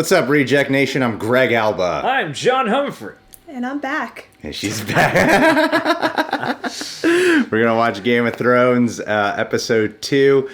What's up, Reject Nation? I'm Greg Alba. I'm John Humphrey. And I'm back. And she's back. We're going to watch Game of Thrones episode 2.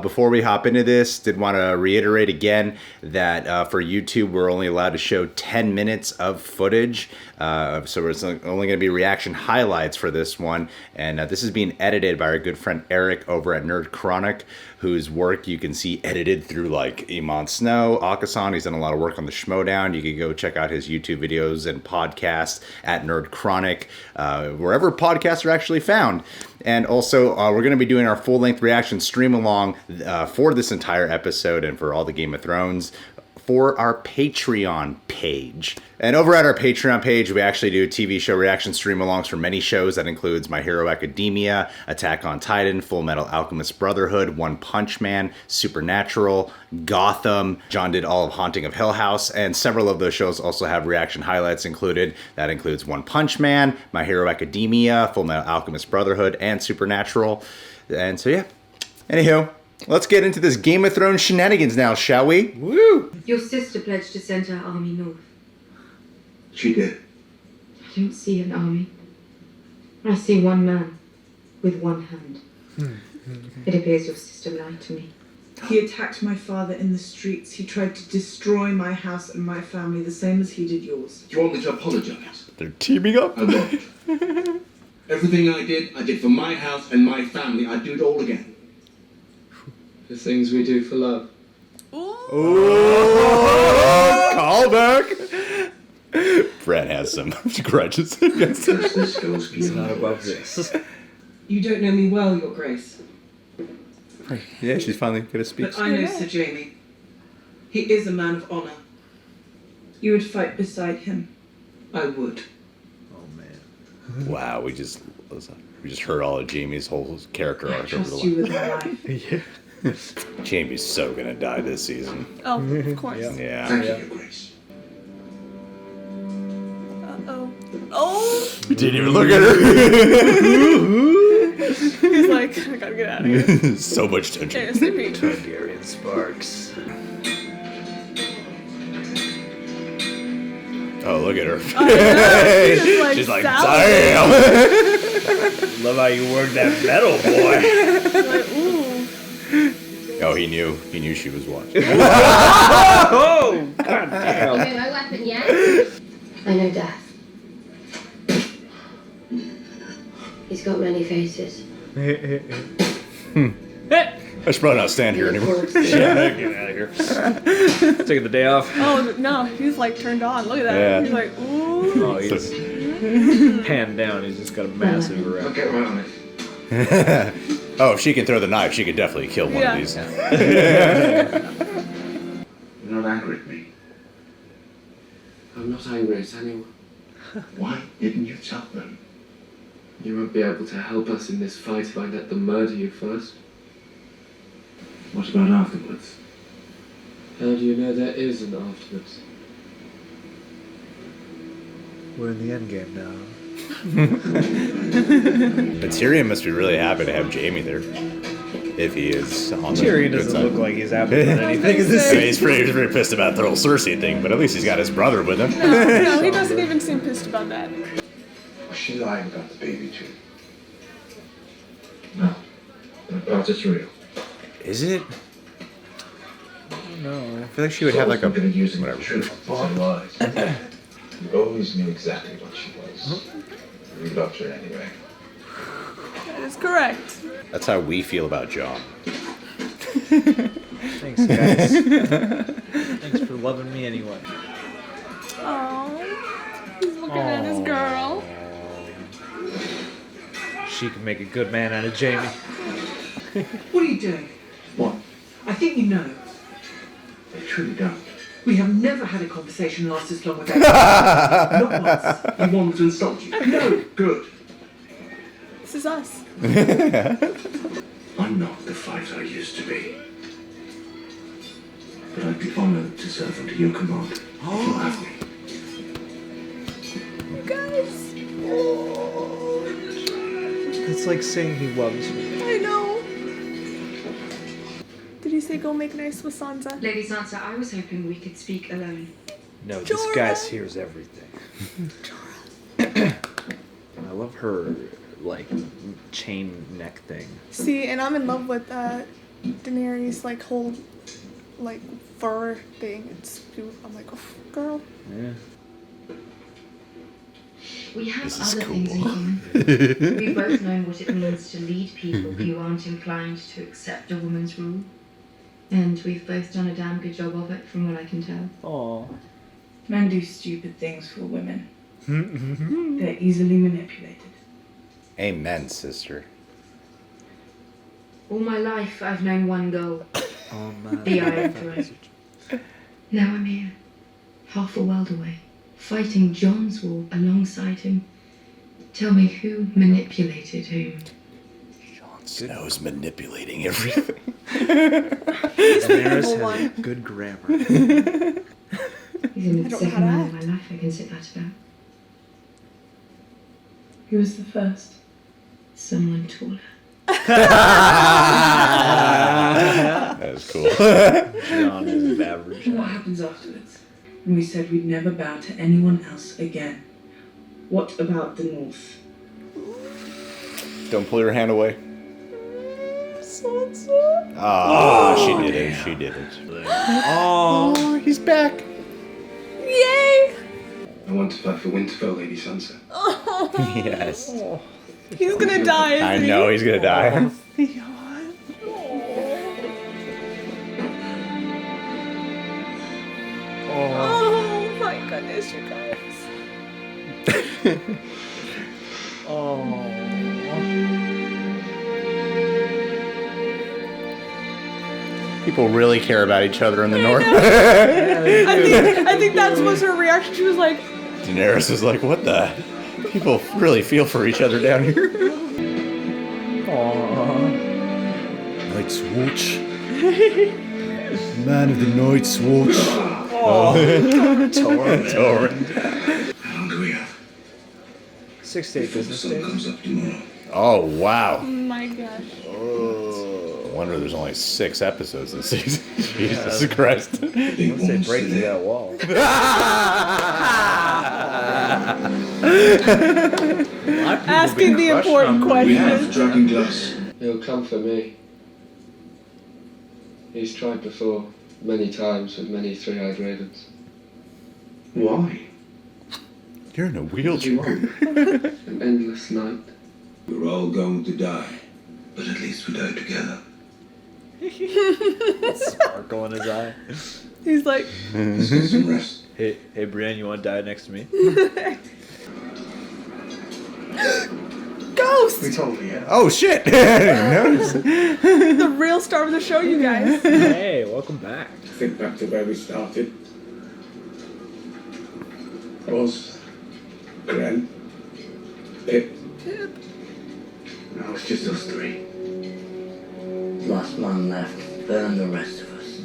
Before we hop into this, did want to reiterate again that for YouTube, we're only allowed to show 10 minutes of footage. So it's only going to be reaction highlights for this one. And this is being edited by our good friend Eric over at Nerd Chronic, whose work you can see edited through like Iman Snow, Akasan. He's done a lot of work on the Schmodown. You can go check out his YouTube videos and podcasts at Nerd Chronic, wherever podcasts are actually found. And also, we're going to be doing our full-length reaction stream along for this entire episode and for all the Game of Thrones for our Patreon page. And over at our Patreon page, we actually do TV show reaction stream-alongs for many shows. That includes My Hero Academia, Attack on Titan, Full Metal Alchemist Brotherhood, One Punch Man, Supernatural, Gotham. John did all of Haunting of Hill House, and several of those shows also have reaction highlights included. That includes One Punch Man, My Hero Academia, Full Metal Alchemist Brotherhood, and Supernatural. And so, yeah. Anywho, let's get into this Game of Thrones shenanigans now, shall we? Woo! Your sister pledged to send her army north. She did. I don't see an army. I see one man with one hand. It appears your sister lied to me. He attacked my father in the streets. He tried to destroy my house and my family, the same as he did yours. Do you want me to apologise? They're teaming up. I won't. Everything I did for my house and my family. I'd do it all again. The things we do for love. Oh, callback. Brad has some grudges against him. This goes It's beyond not above words. this. You don't know me well, Your Grace, Yeah, she's finally going to speak. but I know Sir Jaime. He is a man of honour. You would fight beside him. I would. Oh man. Wow, we just heard all of Jamie's whole character I arc over the trust you line. with my life. Yeah. Jamie's so going to die this season. Oh, of course. Yeah. Yeah. Thank you, Your Grace. Uh-oh. Oh! Didn't even look at her. He's like, I gotta get out of here. So much tension. ASAP. Targaryen sparks. Oh, look at her. I know. She's like, salad. damn. Love how you work that metal, boy. Like, ooh. Oh, he knew. He knew she was watching. Oh! God damn. You know my weapon yet? I know death. He's got many faces. I should probably not stand here anymore. Yeah, get out of here. Taking the day off. Oh, no. He's like turned on. Look at that. Yeah. He's like, ooh. Oh, he's hand down. He's just got a massive I'll erect. get right on it. Oh, if she can throw the knife, she could definitely kill one Yeah. of these. You're not angry at me. I'm not angry at anyone. Why didn't you tell them? You won't be able to help us in this fight if I let them murder you first. What about afterwards? How do you know there is an afterwards? We're in the end game now. But Tyrion must be really happy to have Jamie there. If he is on the Tyrion good doesn't side. look like he's happy about anything in this I mean, scene. he's pretty pissed about the whole Cersei thing, but at least he's got his brother with him. No, he doesn't even seem pissed about that. Was she lying about the baby too? No. That part is real. Is it? No. I feel like she would have like a... Been using the whatever. truth to tell lies. You always knew exactly what she was. You loved her anyway. That is correct. That's how we feel about Jon. Thanks, guys. Thanks for loving me anyway. Oh, he's looking at his girl. She can make a good man out of Jamie. What are you doing? What? I think you know. I truly don't. We have never had a conversation last this long without not once. You want me to insult you? No, Good. This is us. I'm not the fighter I used to be. But I'd be honored to serve under your command. If you'll have me. You guys. It's like saying he loves me. I know. Did he you say go make nice with Sansa? Lady Sansa, I was hoping we could speak alone. No, Jorah. this guy hears everything. I love her, like, chain neck thing. See, and I'm in love with Daenerys' like whole like fur thing. It's I'm like, oh, girl. Yeah. We have This is other cool. things in common. We both know what it means to lead people who aren't inclined to accept a woman's rule. And we've both done a damn good job of it, from what I can tell. Aww. Men do stupid things for women. They're easily manipulated. Amen, sister. All my life, I've known one goal. Oh my The Iron Throne. Now I'm here, half a world away, fighting John's war alongside him. Tell me who manipulated whom? Jon Snow's manipulating everything. Daenerys One. has good grammar. He's in I the don't know second how to man of act. my life, I can say that about. Who was the first? Someone taller. That was cool. John is average. What happens afterwards? And we said we'd never bow to anyone else again. What about the North? Don't pull your hand away. Sansa. Oh, she did it. She did it. Oh, he's back. Yay! I want to fight for Winterfell, Lady Sansa. Oh, Yes. he's gonna die. Isn't I he? know he's gonna die. Oh my goodness, you guys. People really care about each other in the north. I think that's was her reaction. She was like, Daenerys is like, what the? People really feel for each other down here. Night's Watch. Man of the Night's Watch. Torrent. How long do we have? 6 to 8 Before the business sun days. comes up tomorrow. Oh, wow. oh my gosh. I wonder there's only 6 episodes this season. Jesus Christ. Big Once they woman break through city. that wall. Asking the important We have question. dragon glass. He'll come for me. He's tried before, many times, with many three-eyed ravens. Why? You're in a What do you wheelchair. want? An endless night. We're all going to die, but at least we die together. Sparkle in his eye. He's like, Let's get some rest. Hey, Brienne, you want to die next to me? ghost! We totally have. Oh, shit. I didn't notice. The real star of the show, you guys. Hey, welcome back. Think back to where we started. Oz, Gren, Pip. Now it's just us 3. Last man left, burn the rest of us.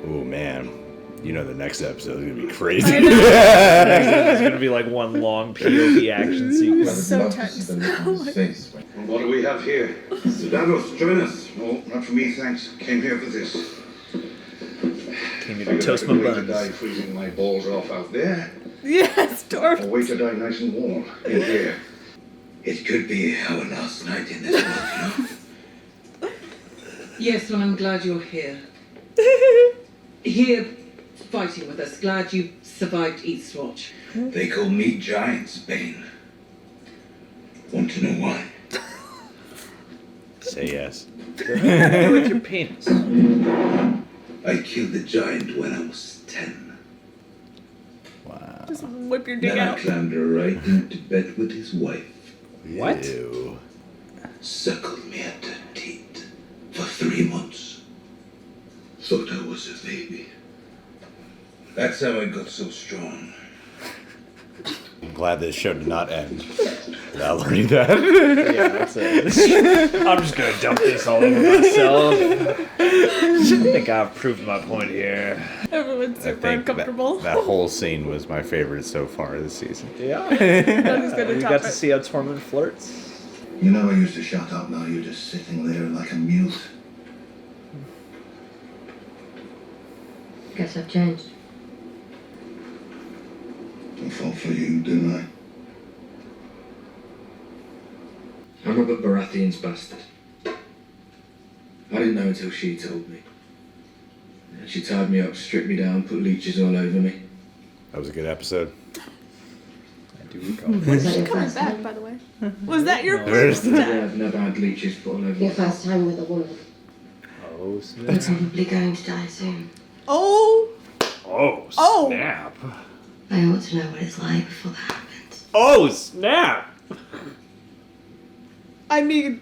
Oh, man. You know the next episode is going to be crazy. It's gonna be like one long POV action sequence. So tense. Well, what do we have here? Davos, join us. No, not for me, thanks. Came here for this. Came here to toast my Wait to die buns. freezing my balls off out there, Yes, Dorf. or wait to die nice and warm in here. It could be our last night in this world, you know. Yes, well, I'm glad you're here. Here, fighting with us. Glad you survived Eastwatch. They call me Giants, Bane. Want to know why? Say yes. Go with your penis. I killed the giant when I was 10. Wow. Just whip your dick Then I out. climbed right into bed with his wife. What? Ew. Suckled me at her teat for 3 months. Thought I was a baby. That's how I got so strong. I'm glad this show did not end without learning that. Yeah, that's it. I'm just gonna dump this all over myself. I think I've proved my point here. Everyone's I super think uncomfortable. that whole scene was my favorite so far this season. Yeah. Nothing's gonna We top got to it. see how Tormund flirts. You never used to shut up, now you're just sitting there like a mute. Guess I've changed. I fought for you, didn't I? I'm Robert Baratheon's bastard. I didn't know until she told me. She tied me up, stripped me down, put leeches all over me. That was a good episode. I do recall. Was that your Coming first back, time? by the way. Was that your Where's first the- Yeah, time? I've never had leeches put all over Your me. first time with a woman. Oh, snap. You're probably going to die soon. Oh, Oh, Oh. snap. I ought to know what it's like before that happens. Oh, snap. I mean,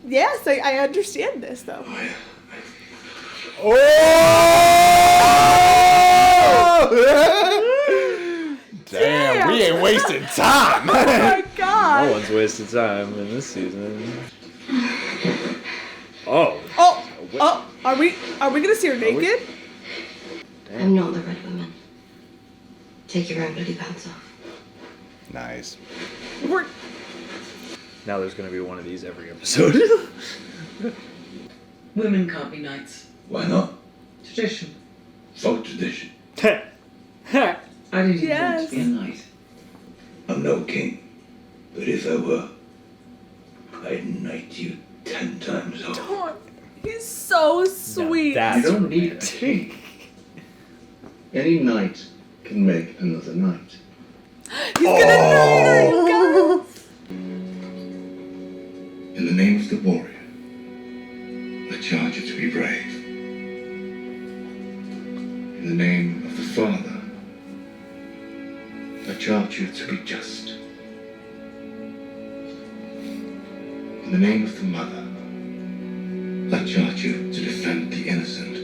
yes, I understand this though. Oh! Damn, we ain't wasting time. Oh my No god. one's wasted time in this season. Oh. Oh, are we gonna see her naked? I'm not the Red Woman. Take your own bloody pants off. Nice. We're Now there's gonna be one of these every episode. Women can't be knights. Why not? Tradition. Folk tradition. I didn't even want Yes. to be a knight. I'm no king, but if I were, I'd knight you 10 times over. oh, he's so sweet. That's You don't need a right. king. Any knight can make another knight. He's gonna knight her, you guys. In the name of the warrior, I charge you to be brave. In the name of the father, I charge you to be just. In the name of the mother, I charge you to defend the innocent.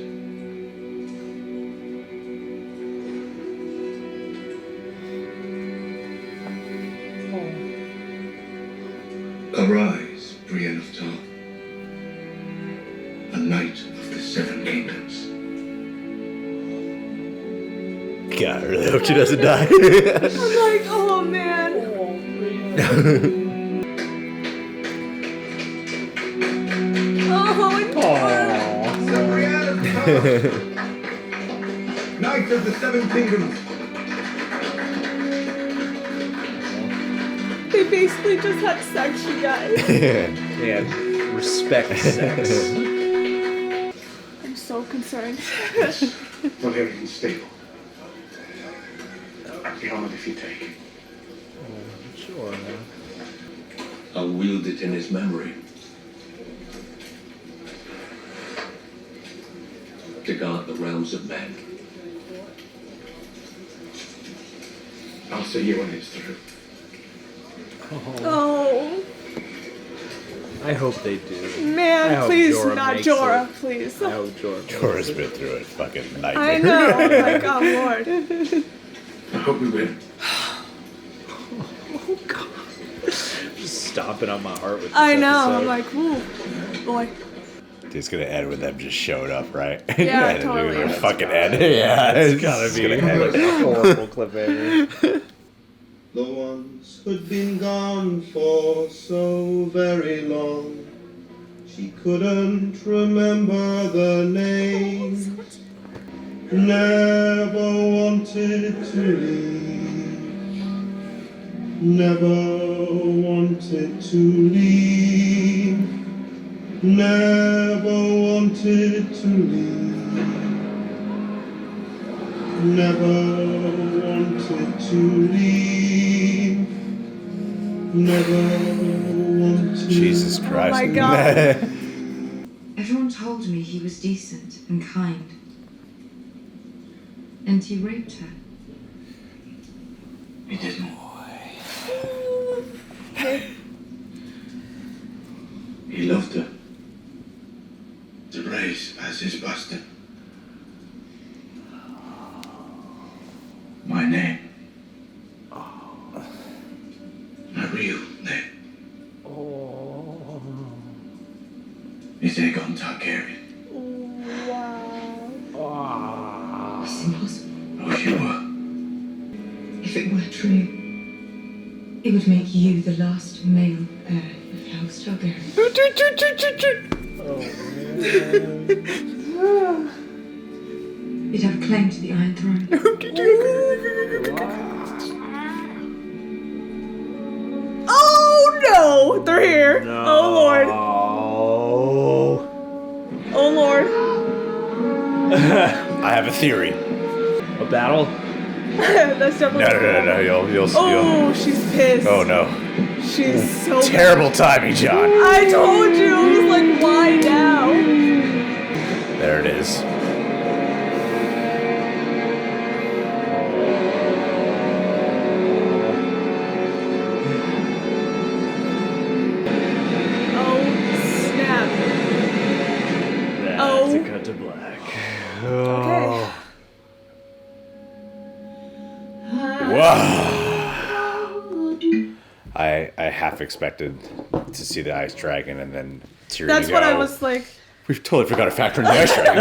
Arise, Brienne of Tarth, a knight of the Seven Kingdoms. God, I really hope she doesn't die. I'm like, oh man. Oh, Knight of the Seven Kingdoms. they basically just had sex, you guys. Yeah, respect sex. I'm so concerned. Valerian stable. Be honored if you take it. Sure, man. I'll wield it in his memory. To guard the realms of men. I'll see you when it's through. Oh I hope they do. I man, hope please Jorah not makes Jorah, it. please. I hope Jorah. Jorah's been through a fucking nightmare. I know. Oh my god, Lord. I hope we win. Just stomping on my heart with this I know. episode. I'm like, ooh, boy. It's gonna end with them just showing up, right? Yeah, And totally. they're gonna That's fucking end. Yeah, It's gotta be gonna end. like a horrible cliffhanger. The ones who'd been gone for so very long. She couldn't remember the name. Never wanted to leave. Never wanted to leave. Never wanted to leave. Never wanted to leave. Never wanted. Jesus Christ. my God. Everyone told me he was decent and kind. And he raped her. He didn't. He loved her. To raise as his bastard. My name. My real name. Is Aegon Targaryen. Wow. It's impossible. I wish you were. If it were true, it would make you the last male heir of House Targaryen. You'd have a scared? I have a theory. A battle? That's definitely. No. You'll. Oh, she's pissed. Oh no. She's so Terrible timing, John. I told you. I was like, why now? There it is. Oh, snap. That's Oh. a cut to black. Okay. Whoa. I half expected to see the ice dragon and then Tyrion That's go, what I was like. We've totally forgot to factor in the ice dragon.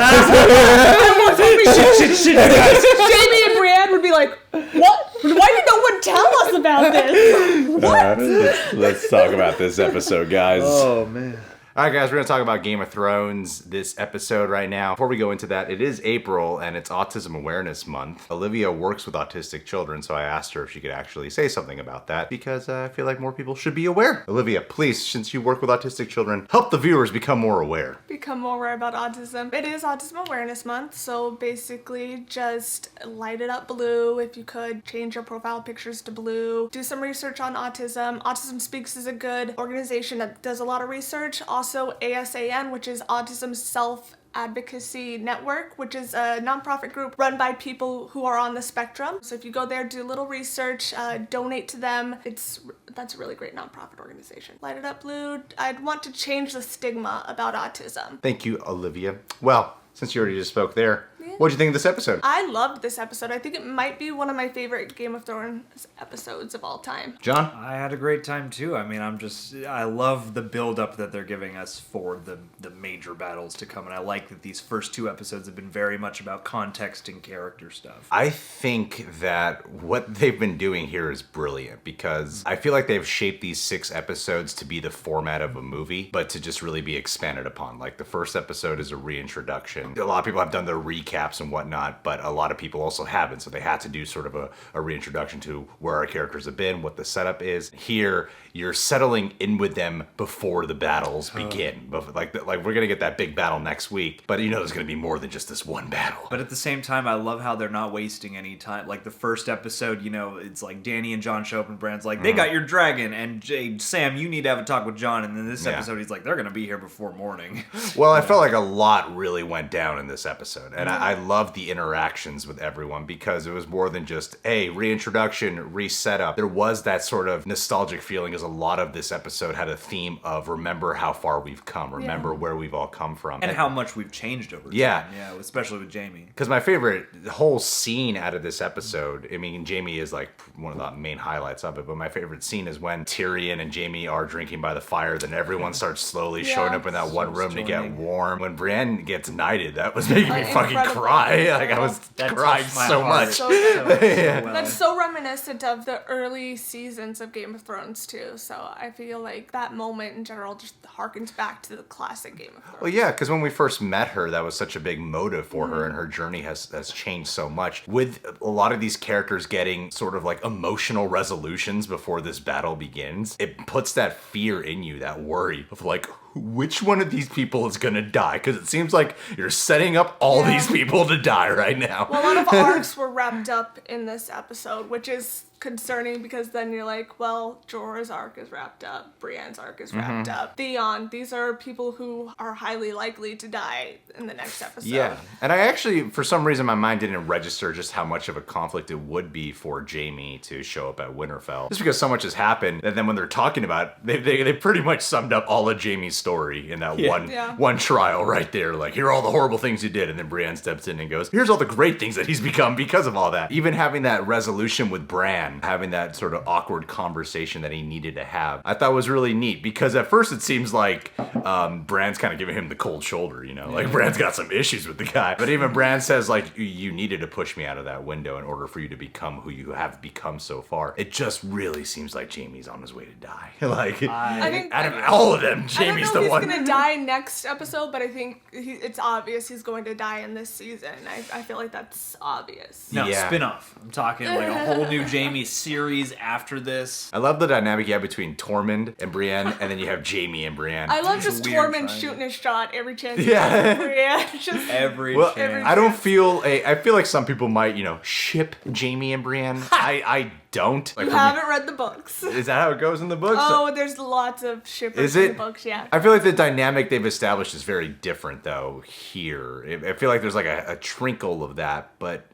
Shit, guys. Jamie and Brienne would be like, what? Why did no one tell us about this? Let's talk about this episode, guys. Oh, man. All right, guys, we're going to talk about Game of Thrones this episode right now. Before we go into that, it is April, and it's Autism Awareness Month. Olivia works with autistic children, so I asked her if she could actually say something about that, because I feel like more people should be aware. Olivia, please, since you work with autistic children, help the viewers become more aware. Become more aware about autism. It is Autism Awareness Month, so basically just light it up blue if you could. Change your profile pictures to blue. Do some research on autism. Autism Speaks is a good organization that does a lot of research. Also, ASAN, which is Autism Self-Advocacy Network, which is a nonprofit group run by people who are on the spectrum. So if you go there, do a little research, donate to them. That's a really great nonprofit organization. Light it up blue. I'd want to change the stigma about autism. Thank you, Olivia. Well, since you already just spoke there, what'd you think of this episode? I loved this episode. I think it might be one of my favorite Game of Thrones episodes of all time. John? I had a great time too. I mean, I love the build up that they're giving us for the major battles to come. And I like that these first two episodes have been very much about context and character stuff. I think that what they've been doing here is brilliant because I feel like they've shaped these 6 episodes to be the format of a movie, but to just really be expanded upon. Like the first episode is a reintroduction. A lot of people have done their recaps and whatnot, but a lot of people also haven't. So they had to do sort of a reintroduction to where our characters have been, what the setup is. Here, you're settling in with them before the battles begin. Like we're gonna get that big battle next week, but you know there's gonna be more than just this one battle. But at the same time, I love how they're not wasting any time. Like the first episode, you know, it's like Danny and Jon show up and Bran's like, they got your dragon, and Sam, you need to have a talk with Jon. And then this episode, he's like, they're gonna be here before morning. Well, I felt like a lot really went down in this episode, and I love the interactions with everyone because it was more than just a reintroduction, reset up. There was that sort of nostalgic feeling as a lot of this episode had a theme of remember how far we've come, remember where we've all come from. And how much we've changed over time. Yeah, especially with Jaime. Because my favorite whole scene out of this episode, I mean, Jaime is like one of the main highlights of it, but my favorite scene is when Tyrion and Jaime are drinking by the fire, then everyone starts slowly showing up in that one room to get warm. When Brienne gets knighted, that was making me fucking cry. Like I was crying so much. So good. That's so reminiscent of the early seasons of Game of Thrones too. So I feel like that moment in general just harkens back to the classic Game of Thrones. Well, yeah, because when we first met her, that was such a big motive for her, and her journey has changed so much. With a lot of these characters getting sort of like emotional resolutions before this battle begins, it puts that fear in you, that worry of like, which one of these people is gonna die? Because it seems like you're setting up all these people to die right now. Well, a lot of arcs were wrapped up in this episode, which is concerning because then you're like, well, Jorah's arc is wrapped up, Brienne's arc is wrapped up, Theon, these are people who are highly likely to die in the next episode. Yeah, and I actually, for some reason, my mind didn't register just how much of a conflict it would be for Jaime to show up at Winterfell. Just because so much has happened, and then when they're talking about it, they pretty much summed up all of Jaime's story in that one trial right there. Like, here are all the horrible things he did, and then Brienne steps in and goes, here's all the great things that he's become because of all that. Even having that resolution with Bran, having that sort of awkward conversation that he needed to have, I thought was really neat, because at first it seems like Bran's kind of giving him the cold shoulder, you know, like Bran's got some issues with the guy, but even Bran says like, you needed to push me out of that window in order for you to become who you have become so far. It just really seems like Jaime's on his way to die. Like, I think out of all of them, Jaime's the one. I don't know if he's gonna die next episode, but I think it's obvious he's going to die in this season. I feel like that's obvious. No, spin-off. I'm talking like a whole new Jaime Jaime series after this. I love the dynamic you have between Tormund and Brienne, and then you have Jaime and Brienne. I love It's a just weird Tormund triangle. shooting his shot every chance. Yeah. Yeah. Just Every Well, chance. I don't feel I feel like some people might, ship Jaime and Brienne. I don't. Like, you for me- haven't read the books. Is that how it goes in the books? Oh, there's lots of shippers Is in it? the books, yeah. I feel like the dynamic they've established is very different, though, here. I feel like there's like a trinkle of that, but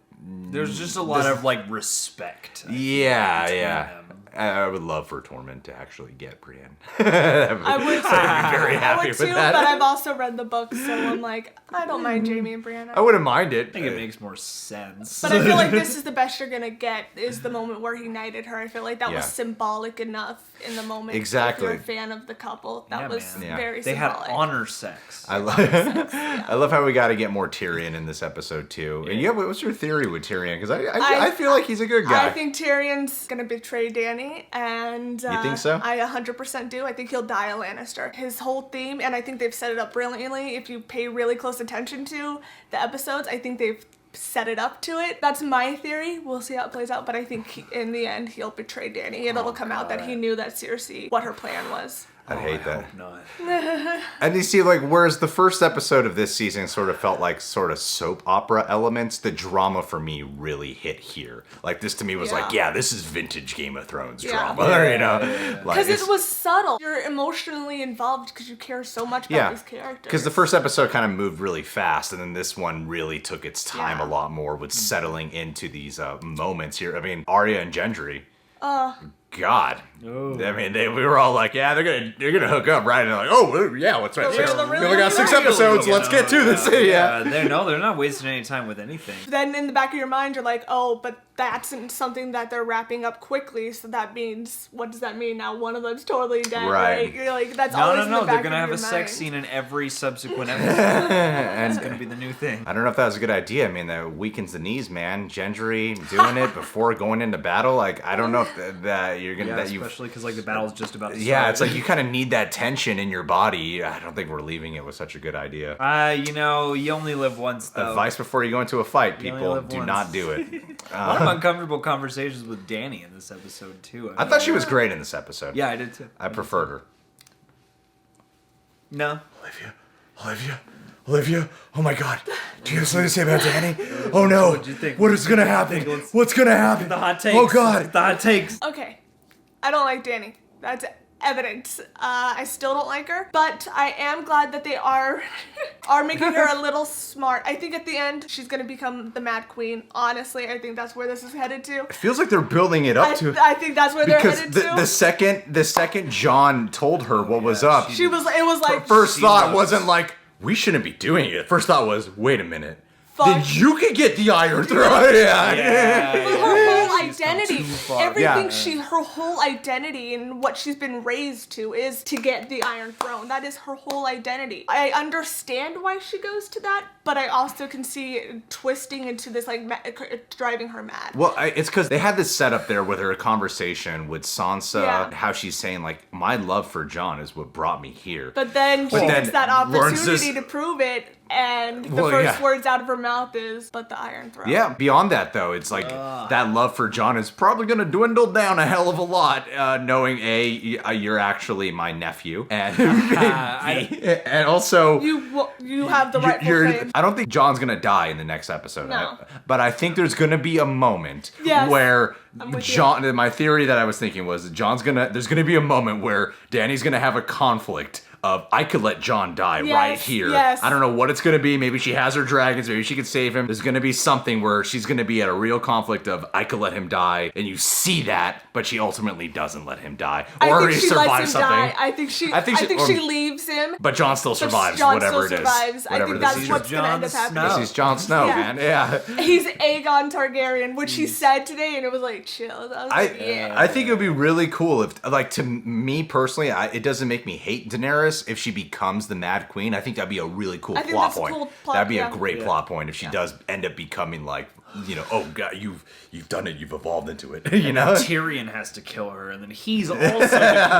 There's just a lot of like respect. yeah, between yeah. them. I would love for Tormund to actually get Brienne. I would too. I'd be very I happy would with too, that. but I've also read the books, so I'm like, I don't mind Jaime and Brienne. I wouldn't mind it. I think it makes more sense. But I feel like this is the best you're gonna get, is the moment where he knighted her. I feel like that Yeah. was symbolic enough in the moment. Exactly. If you're a fan of the couple, that Yeah, was man. Yeah. very They had symbolic. honor sex. I love how we got to get more Tyrion in this episode too. And yeah, what's your theory with Tyrion? Because I feel like he's a good guy. I think Tyrion's gonna betray Dany, and You think so? I 100% do. I think he'll die a Lannister. His whole theme, and I think they've set it up brilliantly. If you pay really close attention to the episodes, I think they've set it up to it. That's my theory. We'll see how it plays out, but I think in the end he'll betray Dany, and it'll come out that he knew that Cersei, what her plan was. I'd hate that. Hope not. And you see, like, whereas the first episode of this season sort of felt like sort of soap opera elements, the drama for me really hit here. Like, this to me was like, yeah, this is vintage Game of Thrones Yeah. drama, Like, Because it's- it was subtle. You're emotionally involved because you care so much about these characters. because the first episode kind of moved really fast, and then this one really took its time Yeah. a lot more with settling into these moments here. I mean, Arya and Gendry. God, I mean, we were all like, yeah, they're gonna hook up, right? And they're like, oh, well, yeah, what's right? We only got 6 episodes. Let's get to this. Yeah. They're not wasting any time with anything. Then in the back of your mind, you're like, oh, but that's something that they're wrapping up quickly, so that means, what does that mean now? One of them's totally dead, Right. right? You're like, that's No, always in the they're back gonna of have your a sex mind. scene in every subsequent episode. And It's gonna be the new thing. I don't know if that was a good idea. I mean, that weakens the knees, man. Gendry doing it before going into battle. Like, I don't know if that you're gonna Yeah, that you. especially because like the battle's just about to start. Yeah, it's like you kind of need that tension in your body. I don't think we're leaving it with such a good idea. you only live once though. Advice before you go into a fight, You only people. live Do once. not do it. A lot of uncomfortable conversations with Dany in this episode too. I thought she was great in this episode. Yeah, I did too. I preferred her. No. Olivia, oh my God. Do you have something to say about Danny? Oh no. What'd you think? What is gonna happen? What's gonna happen? The hot takes. Oh God. The hot takes. Okay, I don't like Dany. That's evident. I still don't like her, but I am glad that they are making her a little smart. I think at the end she's gonna become the Mad Queen. Honestly, I think that's where this is headed to. It feels like they're building it up to. I think that's where they're Because headed the second John told her what was up, It was like first She thought loves- wasn't like, we shouldn't be doing it. First thought was, wait a minute. Fuck. Then you could get the Iron Throne. Yeah. But her whole She's come identity, too far. everything Yeah. her whole identity and what she's been raised to is to get the Iron Throne. That is her whole identity. I understand why she goes to that, but I also can see it twisting into this, like, driving her mad. Well, it's because they had this setup there with her conversation with Sansa, Yeah. how she's saying, like, my love for John is what brought me here. But then she But then gets that learns opportunity this- to prove it, and the Well, first yeah. words out of her mouth is, but the Iron Throne. Yeah, beyond that, though, it's like that love for John is probably going to dwindle down a hell of a lot, knowing, you're actually my nephew, and and also... You have the rightful claim. I don't think John's gonna die in the next episode. No. But I think there's gonna be a moment Yes, where I'm with you. John. My theory that I was thinking was there's gonna be a moment where Danny's gonna have a conflict of, I could let John die Yes, right here. yes. I don't know what it's gonna be. Maybe she has her dragons. Maybe she could save him. There's gonna be something where she's gonna be at a real conflict of, I could let him die, and you see that, but she ultimately doesn't let him die, I or think he she lets survives him something. die. I think she leaves him. But John still But survives, John whatever still it is. survives. I Whatever think this that's is. what's gonna end up Jon happening. Snow. This is Jon Snow, Yeah. man. Yeah. He's Aegon Targaryen, which he said today, and it was like, chill. I was like, yeah. I think it would be really cool if, like, to me personally, it doesn't make me hate Daenerys if she becomes the Mad Queen. I think that'd be a really cool I think plot that's a point. cool plot, That'd be yeah. a great plot point if she does end up becoming, like, oh god, you've done it, you've evolved into it, you know. Tyrion has to kill her, and then he's also he's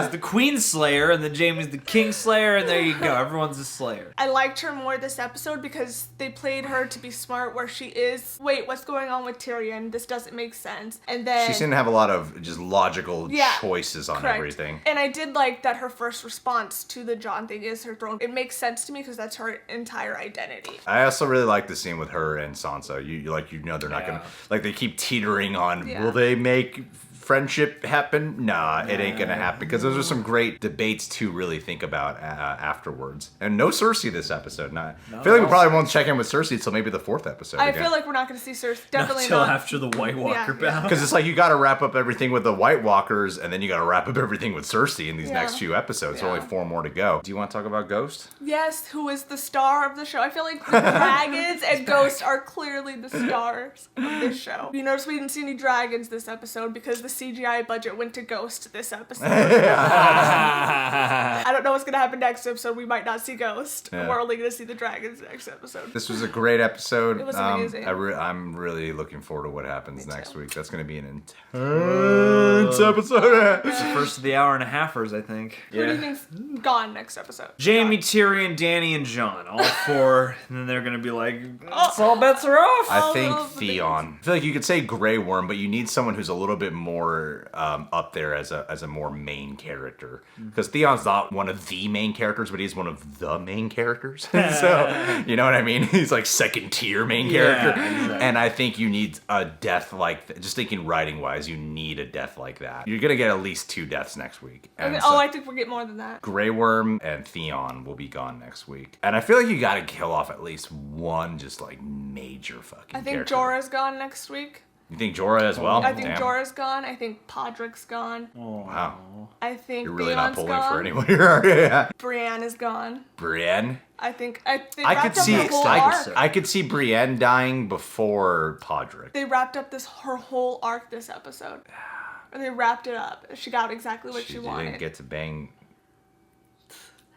the Queen Slayer, and then Jaime's the King Slayer, and there you go, everyone's a Slayer. I liked her more this episode because they played her to be smart, where she is, wait, what's going on with Tyrion? This doesn't make sense. And then She seemed to have a lot of just logical choices on correct. everything. And I did like that her first response to the Jon thing is her throne. It makes sense to me because that's her entire identity. I also really like the scene with her and Sansa. You know they're not gonna, like, they keep teetering on, will they make friendship happen? Nah, it ain't gonna happen, because those are some great debates to really think about afterwards. And no Cersei this episode. I feel like we probably won't check in with Cersei until maybe the 4th episode. I feel like we're not going to see Cersei. Definitely Until not. after the White Walker battle. Because it's like you got to wrap up everything with the White Walkers, and then you got to wrap up everything with Cersei in these next few episodes. There's only 4 more to go. Do you want to talk about Ghost? Yes, who is the star of the show? I feel like the dragons and Ghost are clearly the stars of this show. You notice we didn't see any dragons this episode because the CGI budget went to Ghost this episode. I don't know what's going to happen next episode. We might not see Ghost. Yeah. We're only going to see the dragons next episode. This was a great episode. It was amazing. I'm really looking forward to what happens next week. That's going to be an intense episode. It's the first of the hour and a halfers, I think. Who do you think's gone next episode? Jaime, Tyrion, Dany, and Jon, all 4, and then they're gonna be like, all bets are off. I think Theon. I feel like you could say Grey Worm, but you need someone who's a little bit more up there as a more main character. Because Theon's not one of the main characters, but he's one of the main characters. So, you know what I mean? He's like second tier main character. Exactly. And I think you need a death like just thinking writing wise, you need a death like that. You're gonna get at least 2 deaths next week. And Okay, so I think we'll get more than that. Grey Worm and Theon will be gone next week. And I feel like you gotta kill off at least one just like major fucking I think character. Jorah's gone next week. You think Jorah as well? I think Damn. Jorah's gone. I think Podrick's gone. Wow. I think You're really Theon's not pulling gone. for anyone here. Yeah. Brienne is gone. Brienne? I think I could see her whole arc. I could see Brienne dying before Podrick. They wrapped up her whole arc this episode. Or they wrapped it up. She got exactly what she wanted. Didn't get to bang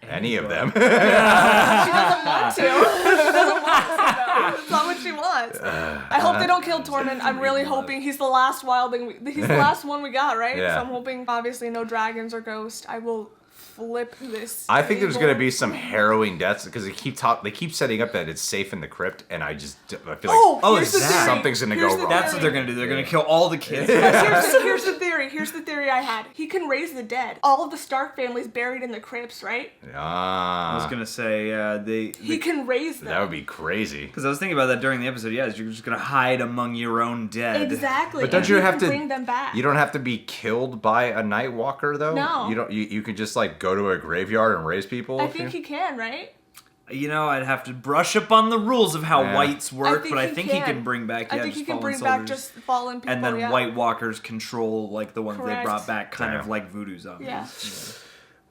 any of them. She doesn't want to. She doesn't want to, though. It's not what she wants. I hope they don't kill Tormund. I'm really hoping he's the last wildling. He's the last one we got, right? Yeah. So I'm hoping, obviously, no dragons or ghosts. I will flip this. I think there's table. gonna be some harrowing deaths because they keep setting up that it's safe in the crypt, and I feel like here's the theory. something's gonna Here's go the wrong. That's what they're gonna do. They're gonna kill all the kids. Here's the theory. Here's the theory I had. He can raise the dead. All of the Stark family's buried in the crypts, right? I was gonna say, He can raise them. That would be crazy. Because I was thinking about that during the episode. Yeah, you're just gonna hide among your own dead. Exactly. But don't and you he have can to bring them back? You don't have to be killed by a Night Walker though. No. You don't. You can just like go to a graveyard and raise people. I think he can, right? You know, I'd have to brush up on the rules of how whites work, but I think he can bring back. I Yeah, think just he can fallen bring back soldiers. just fallen people. And then yeah. White Walkers control like the ones they Correct. brought back, kind of Damn. like voodoo zombies. Yeah.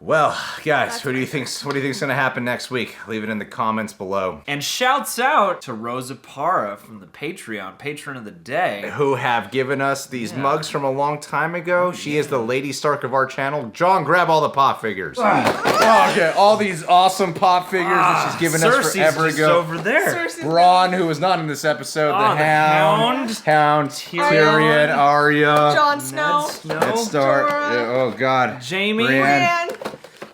Well, guys, what do you think's going to happen next week? Leave it in the comments below. And shouts out to Rosa Parra from the Patreon, patron of the day. Who have given us these mugs from a long time ago. She is the Lady Stark of our channel. John, grab all the pop figures. Okay, all these awesome pop figures that she's given us Cersei's forever just ago. over there. Cersei's Braun, who was not in this episode, Oh, the Hound, Tyrion, Arya, Jon Snow. Ned Stark. Jorah. Oh God, Jamie. Brienne. Brienne.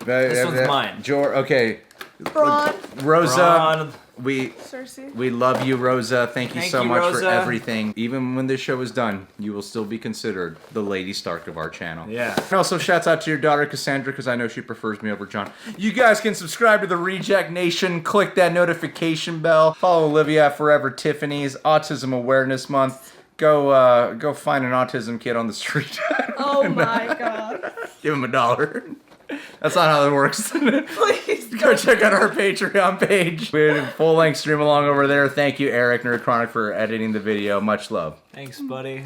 This one's mine. Okay, Braun. Rosa. Braun. Cersei. We love you, Rosa. Thank you Thank so you, much for Rosa. everything. Even when this show is done, you will still be considered the Lady Stark of our channel. Yeah. And also, shouts out to your daughter, Cassandra, because I know she prefers me over John. You guys can subscribe to the Reject Nation. Click that notification bell. Follow Olivia at Forever Tiffany's Autism Awareness Month. Go find an autism kid on the street. Oh my god. Give him $1. That's not how that works. Please Go check out our Patreon page. We had a full-length stream along over there. Thank you, Eric Nerdchronic, for editing the video. Much love. Thanks, buddy.